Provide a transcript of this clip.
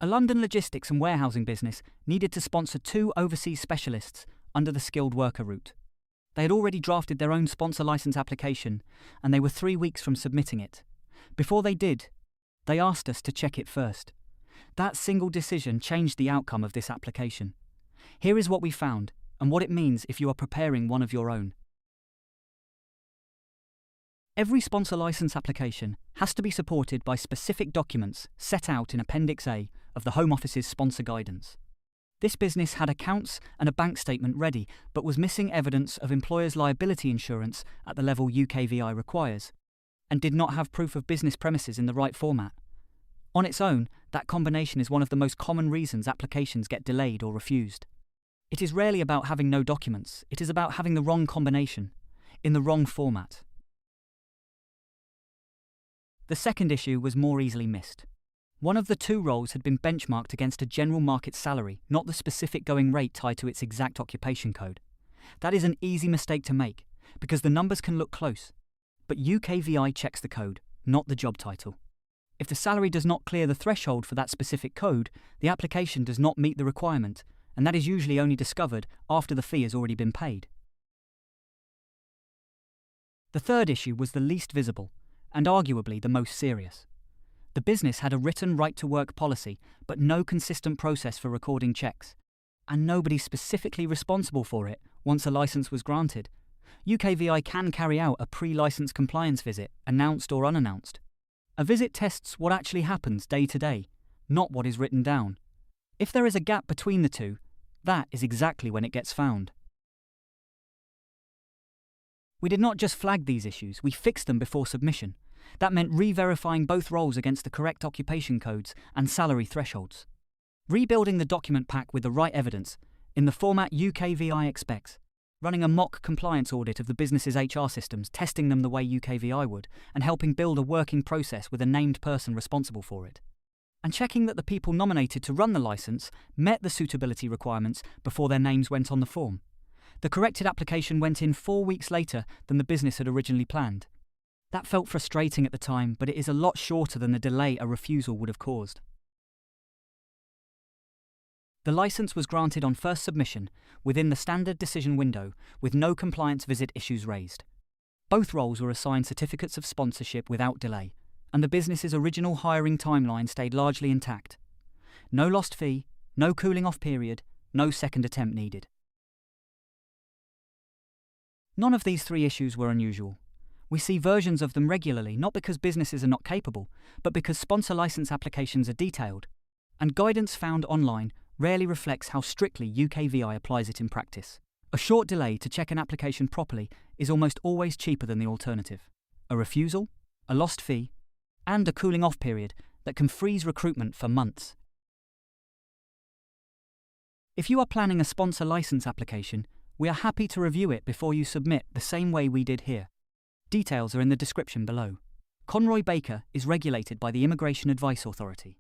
A London logistics and warehousing business needed to sponsor 2 overseas specialists under the skilled worker route. They had already drafted their own sponsor license application, and they were 3 weeks from submitting it. Before they did, they asked us to check it first. That single decision changed the outcome of this application. Here is what we found, and what it means if you are preparing one of your own. Every sponsor license application has to be supported by specific documents set out in Appendix A of the Home Office's sponsor guidance. This business had accounts and a bank statement ready, but was missing evidence of employer's liability insurance at the level UKVI requires, and did not have proof of business premises in the right format. On its own, that combination is one of the most common reasons applications get delayed or refused. It is rarely about having no documents, it is about having the wrong combination, in the wrong format. The second issue was more easily missed. One of the 2 roles had been benchmarked against a general market salary, not the specific going rate tied to its exact occupation code. That is an easy mistake to make, because the numbers can look close. But UKVI checks the code, not the job title. If the salary does not clear the threshold for that specific code, the application does not meet the requirement, and that is usually only discovered after the fee has already been paid. The third issue was the least visible, and arguably the most serious. The business had a written right-to-work policy, but no consistent process for recording checks, and nobody specifically responsible for it once a license was granted. UKVI can carry out a pre-license compliance visit, announced or unannounced. A visit tests what actually happens day to day, not what is written down. If there is a gap between the two, that is exactly when it gets found. We did not just flag these issues, we fixed them before submission. That meant re-verifying both roles against the correct occupation codes and salary thresholds. Rebuilding the document pack with the right evidence, in the format UKVI expects. Running a mock compliance audit of the business's HR systems, testing them the way UKVI would, and helping build a working process with a named person responsible for it. And checking that the people nominated to run the license met the suitability requirements before their names went on the form. The corrected application went in 4 weeks later than the business had originally planned. That felt frustrating at the time, but it is a lot shorter than the delay a refusal would have caused. The license was granted on first submission, within the standard decision window, with no compliance visit issues raised. Both roles were assigned certificates of sponsorship without delay, and the business's original hiring timeline stayed largely intact. No lost fee, no cooling off period, no second attempt needed. None of these 3 issues were unusual. We see versions of them regularly, not because businesses are not capable, but because sponsor license applications are detailed, and guidance found online rarely reflects how strictly UKVI applies it in practice. A short delay to check an application properly is almost always cheaper than the alternative. A refusal, a lost fee, and a cooling off period that can freeze recruitment for months. If you are planning a sponsor license application, we are happy to review it before you submit the same way we did here. Details are in the description below. Conroy Baker is regulated by the Immigration Advice Authority.